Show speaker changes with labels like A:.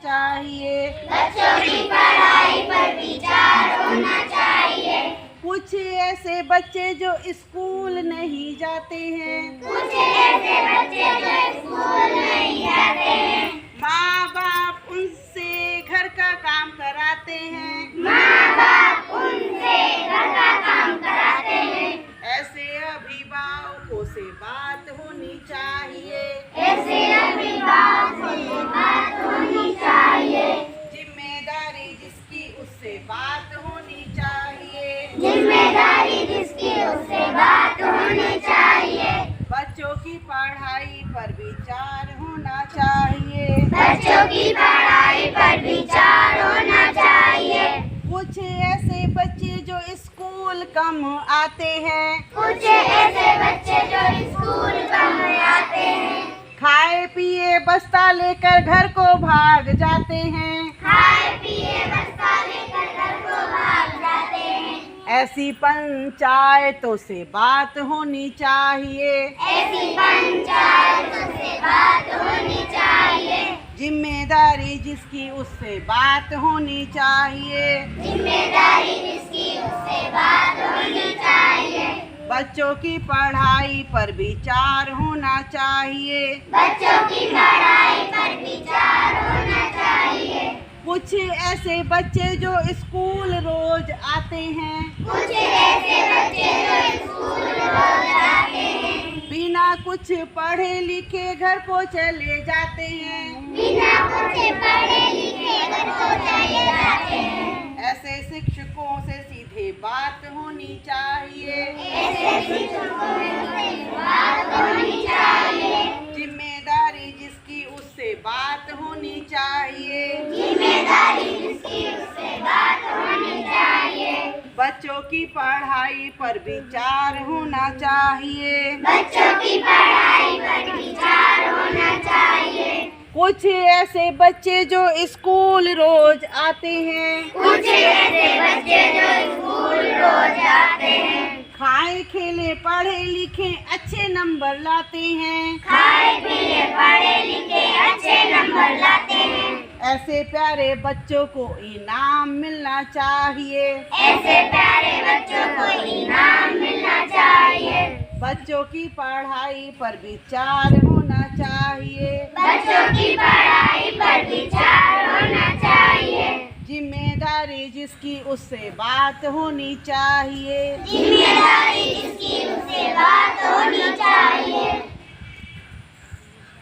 A: चाहिए।
B: बच्चों की पढ़ाई पर विचार होना चाहिए।
A: कुछ ऐसे बच्चे जो स्कूल नहीं जाते हैं,
B: कुछ ऐसे बच्चे जो स्कूल नहीं जाते हैं,
A: माँ बाप उनसे घर का काम कराते हैं।
B: माँ बाप उनसे घर का काम कराते हैं।
A: ऐसे अभिभावकों से बात होनी चाहिए।
B: ऐसे अभिभावकों से बात होनी चाहिए।
A: जिम्मेदारी जिसकी उससे बात होनी चाहिए।
B: जिम्मेदारी जिसकी उससे बात होनी चाहिए।
A: बच्चों की पढ़ाई पर विचार होना चाहिए।
B: बच्चों की पढ़ाई पर विचार होना चाहिए।
A: कुछ ऐसे बच्चे जो स्कूल कम आते हैं,
B: कुछ ऐसे बच्चे जो स्कूल कम आते हैं,
A: खाए पिए बस्ता लेकर घर को भाग जाते हैं।
B: खाए पिए बस्ता लेकर घर को भाग जाते हैं।
A: ऐसी पंचायतों से बात होनी चाहिए।
B: ऐसी पंचायतों से बात होनी चाहिए।
A: जिम्मेदारी जिसकी उससे बात होनी चाहिए।
B: जिम्मेदारी जिसकी उससे बात होनी चाहिए।
A: बच्चों की पढ़ाई पर विचार होना चाहिए।
B: बच्चों की पढ़ाई पर विचार होना चाहिए।
A: कुछ ऐसे बच्चे जो स्कूल रोज आते हैं,
B: कुछ ऐसे बच्चे जो स्कूल रोज आते हैं,
A: बिना कुछ पढ़े लिखे घर को चले जाते हैं।
B: बिना कुछ पढ़े लिखे घर को चले जाते हैं।
A: ऐसे शिक्षकों से सीधे बात होनी चाहिए।
B: ऐसे शिक्षकों से बात होनी चाहिए।
A: जिम्मेदारी जिसकी उससे बात होनी चाहिए।
B: जिम्मेदारी जिसकी उससे बात होनी चाहिए।
A: बच्चों की पढ़ाई पर विचार होना चाहिए।
B: बच्चों की पढ़ाई पर विचार होना चाहिए।
A: कुछ ऐसे बच्चे जो स्कूल रोज आते हैं,
B: कुछ ऐसे बच्चे जो स्कूल रोज आते हैं,
A: खाए खेले पढ़े लिखे अच्छे नंबर लाते हैं।
B: खाए पिए पढ़े लिखे अच्छे नंबर लाते हैं।
A: ऐसे प्यारे बच्चों को इनाम मिलना चाहिए।
B: ऐसे प्यारे बच्चों को इनाम मिलना चाहिए।
A: बच्चों की पढ़ाई पर विचार होना चाहिए।
B: बच्चों की पढ़ाई पर विचार होना चाहिए।
A: जिम्मेदारी जिसकी उससे बात होनी चाहिए।
B: जिम्मेदारी जिसकी उससे बात होनी चाहिए।